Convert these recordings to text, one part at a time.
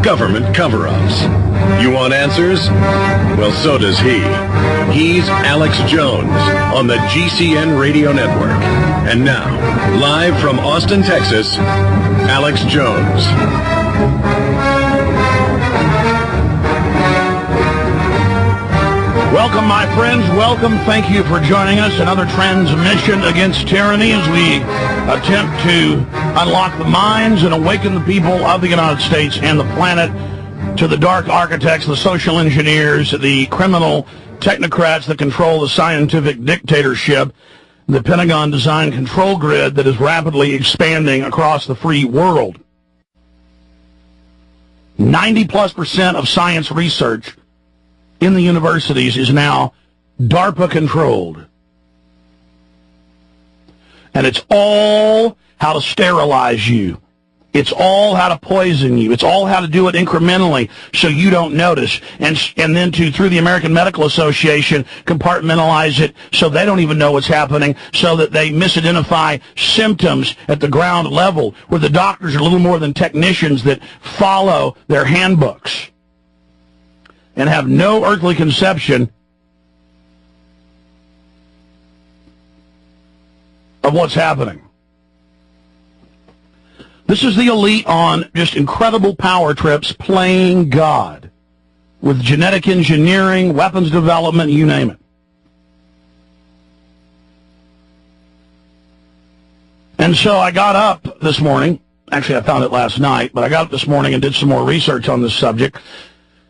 government cover-ups. You want answers? Well, so does he. He's Alex Jones on the GCN Radio Network. And now, live from Austin, Texas, Alex Jones. Welcome, my friends. Welcome. Thank you for joining us. Another transmission against tyranny as we attempt to unlock the minds and awaken the people of the United States and the planet to the dark architects, the social engineers, the criminal technocrats that control the scientific dictatorship, the Pentagon design control grid that is rapidly expanding across the free world. 90+% of science research in the universities is now DARPA controlled. And it's all how to sterilize you. It's all how to poison you. It's all how to do it incrementally so you don't notice. And then through the American Medical Association, compartmentalize it so they don't even know what's happening, so that they misidentify symptoms at the ground level, where the doctors are little more than technicians that follow their handbooks and have no earthly conception of what's happening. This is the elite on just incredible power trips, playing God, with genetic engineering, weapons development, you name it. And so I got up this morning. Actually, I found it last night, but I got up this morning and did some more research on this subject.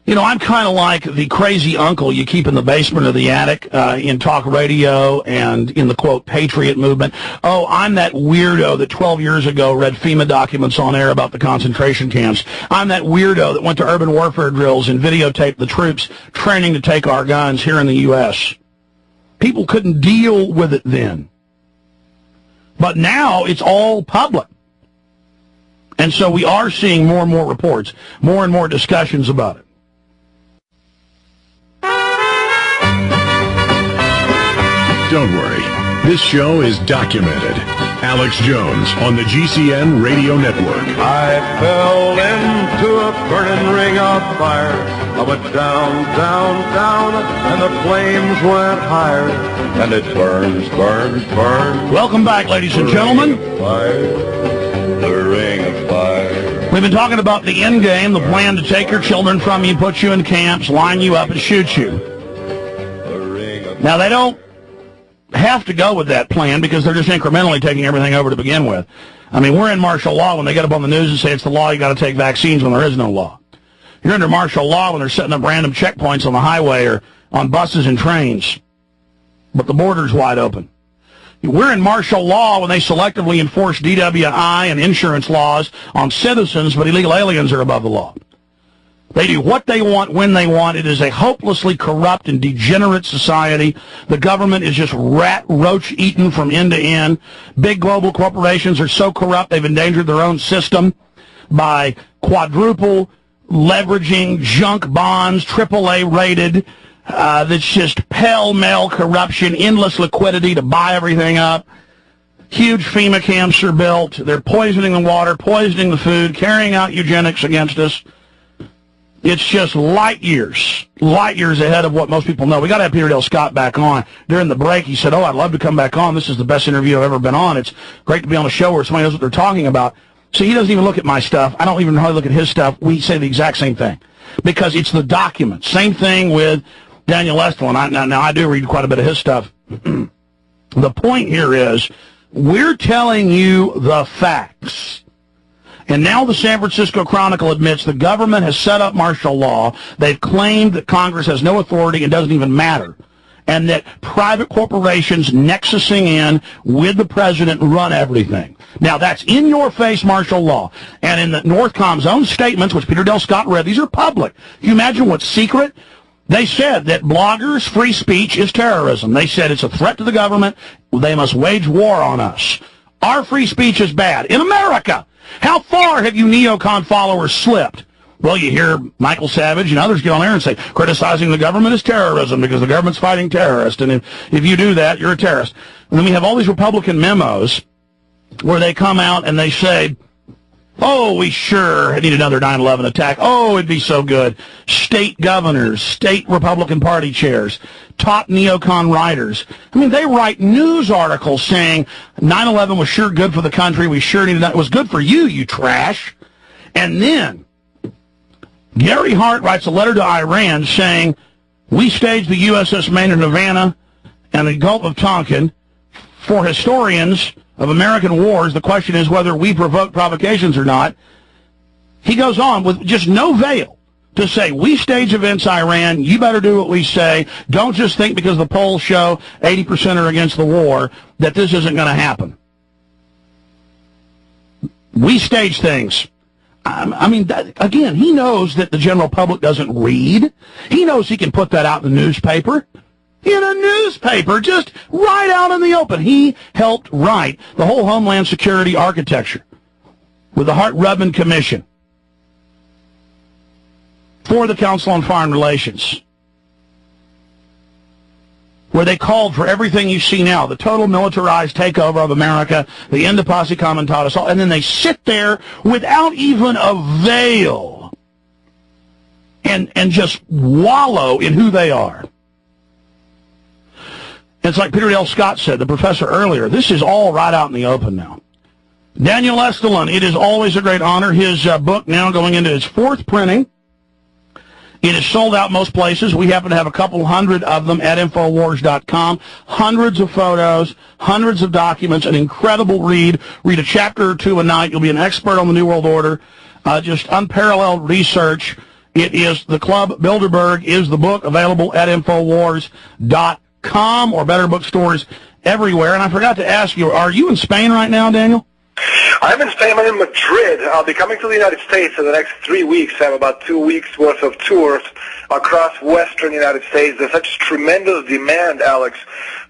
You know, I'm kind of like the crazy uncle you keep in the basement or the attic in talk radio and in the, quote, patriot movement. Oh, I'm that weirdo that 12 years ago read FEMA documents on air about the concentration camps. I'm that weirdo that went to urban warfare drills and videotaped the troops training to take our guns here in the U.S. People couldn't deal with it then. But now it's all public. And so we are seeing more and more reports, more and more discussions about it. Don't worry, this show is documented. Alex Jones on the GCN Radio Network. I fell into a burning ring of fire. I went down, down, down, and the flames went higher. And it burns, burns, burns. Welcome back, ladies and gentlemen. The ring of fire. We've been talking about the end game, the plan to take your children from you, put you in camps, line you up, and shoot you. Now, they don't have to go with that plan because they're just incrementally taking everything over to begin with. I mean, we're in martial law when they get up on the news and say it's the law, you got to take vaccines when there is no law. You're under martial law when they're setting up random checkpoints on the highway or on buses and trains, but the border's wide open. We're in martial law when they selectively enforce DWI and insurance laws on citizens, but illegal aliens are above the law. They do what they want, when they want. It is a hopelessly corrupt and degenerate society. The government is just roach-eaten from end to end. Big global corporations are so corrupt they've endangered their own system by quadruple leveraging junk bonds, AAA rated. That's just pell-mell corruption, endless liquidity to buy everything up. Huge FEMA camps are built. They're poisoning the water, poisoning the food, carrying out eugenics against us. It's just light years ahead of what most people know. We got to have Peter Dale Scott back on. During the break, he said, I'd love to come back on. This is the best interview I've ever been on. It's great to be on a show where somebody knows what they're talking about. So he doesn't even look at my stuff. I don't even know how to look at his stuff. We say the exact same thing because it's the documents. Same thing with Daniel Estulin. Now, I do read quite a bit of his stuff. The point here is we're telling you the facts. And now the San Francisco Chronicle admits the government has set up martial law. They've claimed that Congress has no authority and doesn't even matter. And that private corporations nexusing in with the president run everything. Now, that's in your face martial law. And in the Northcom's own statements, which Peter Dale Scott read, these are public. Can you imagine what's secret? They said that bloggers' free speech is terrorism. They said it's a threat to the government. They must wage war on us. Our free speech is bad. In America. How far have you neocon followers slipped? Well, you hear Michael Savage and others get on there and say, criticizing the government is terrorism because the government's fighting terrorists, and if you do that, you're a terrorist. And then we have all these Republican memos where they come out and they say, Oh, we sure need another 9/11 attack. Oh, it'd be so good. State governors, state Republican Party chairs, top neocon writers. I mean, they write news articles saying 9/11 was sure good for the country. We sure needed that. It was good for you, you trash. And then Gary Hart writes a letter to Iran saying, we staged the USS Maine in Havana and the Gulf of Tonkin. For historians of American wars, the question is whether we provoked provocations or not. He goes on with just no veil to say, we stage events, Iran, you better do what we say. Don't just think because the polls show 80% are against the war that this isn't going to happen. We stage things. I mean, again, he knows that the general public doesn't read. He knows he can put that out in the newspaper. In a newspaper, just right out in the open. He helped write the whole Homeland Security architecture with the Hart-Rubin Commission for the Council on Foreign Relations, where they called for everything you see now, the total militarized takeover of America, the end of Posse Comitatus, and then they sit there without even a veil and just wallow in who they are. It's like Peter Dale Scott said, the professor earlier, this is all right out in the open now. Daniel Estulin, it is always a great honor. His book now going into its 4th printing. It is sold out most places. We happen to have a couple hundred of them at Infowars.com. Hundreds of photos, hundreds of documents, an incredible read. Read a chapter or two a night. You'll be an expert on the New World Order. Just unparalleled research. It is the club. Bilderberg is the book, available at Infowars.com or better bookstores everywhere. And I forgot to ask you, are you in Spain right now, Daniel? I'm in Spain. I'm in Madrid. I'll be coming to the United States in the next 3 weeks. I have about 2 weeks' worth of tours across western United States. There's such tremendous demand, Alex,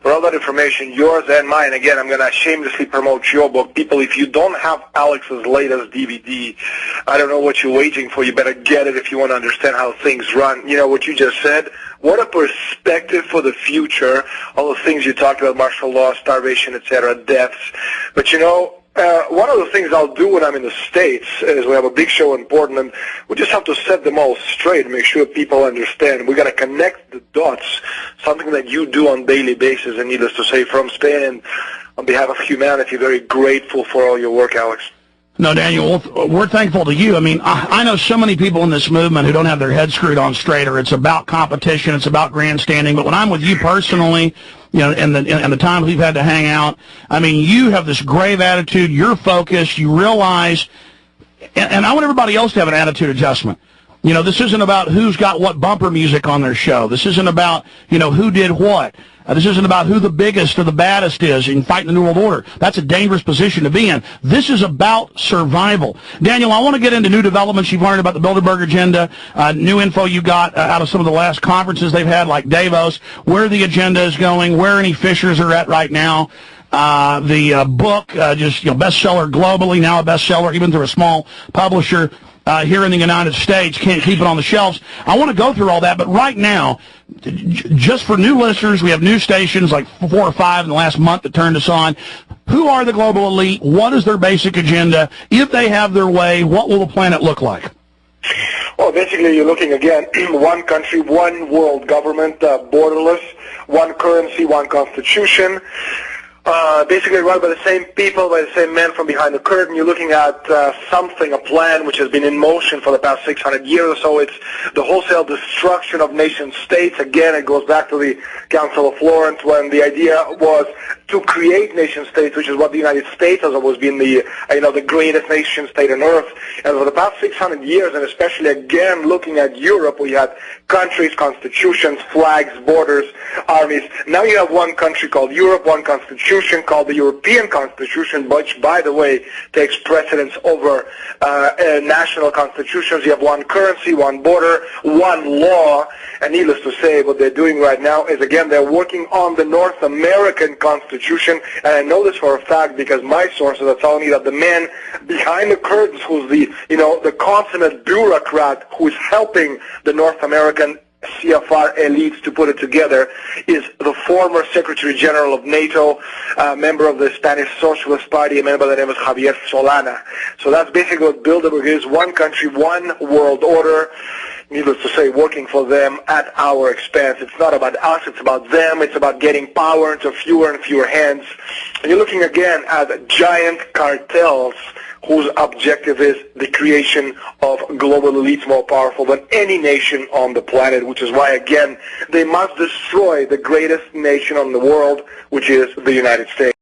for all that information, yours and mine. Again, I'm going to shamelessly promote your book. People, if you don't have Alex's latest DVD, I don't know what you're waiting for. You better get it if you want to understand how things run. You know what you just said? What a perspective for the future. All the things you talked about, martial law, starvation, etc., deaths. But, you know, one of the things I'll do when I'm in the States is we have a big show in Portland. We just have to set them all straight and make sure people understand. We got to connect the dots, something that you do on a daily basis. And needless to say, from Spain and on behalf of humanity, very grateful for all your work, Alex. No, Daniel, we're thankful to you. I mean, I know so many people in this movement who don't have their heads screwed on straight, or it's about competition, it's about grandstanding. But when I'm with you personally, you know, and the times we've had to hang out, I mean, you have this grave attitude, you're focused, you realize, and I want everybody else to have an attitude adjustment. You know, this isn't about who's got what bumper music on their show. This isn't about, you know, who did what. This isn't about who the biggest or the baddest is in fighting the New World Order. That's a dangerous position to be in. This is about survival. Daniel, I want to get into new developments you've learned about the Bilderberg agenda, new info you got out of some of the last conferences they've had, like Davos, where the agenda is going, where any fissures are at right now. The book, just, you know, bestseller globally, now a bestseller even through a small publisher here in the United States, can't keep it on the shelves. I want to go through all that, but right now, just for new listeners, we have new stations, like 4 or 5 in the last month that turned us on. Who are the global elite? What is their basic agenda? If they have their way, what will the planet look like? Well, basically, you're looking, again, one country, one world government, borderless, one currency, one constitution. Basically run by the same people, by the same men from behind the curtain. You're looking at a plan which has been in motion for the past 600 years or so. It's the wholesale destruction of nation states. Again, it goes back to the Council of Florence, when the idea was to create nation states, which is what the United States has always been, the greatest nation state on earth. And for the past 600 years, and especially again looking at Europe, we had countries, constitutions, flags, borders, armies. Now you have one country called Europe, one constitution called the European Constitution, which, by the way, takes precedence over national constitutions. You have one currency, one border, one law, and needless to say, what they're doing right now is, again, they're working on the North American Constitution, and I know this for a fact because my sources are telling me that the man behind the curtains, who's the consummate bureaucrat who is helping the North American CFR elites to put it together is the former Secretary General of NATO, member of the Spanish Socialist Party, a man by the name of Javier Solana. So that's basically what Bilderberg is: one country, one world order. Needless to say, working for them at our expense. It's not about us, it's about them. It's about getting power into fewer and fewer hands. And you're looking again at giant cartels whose objective is the creation of global elites more powerful than any nation on the planet, which is why, again, they must destroy the greatest nation on the world, which is the United States.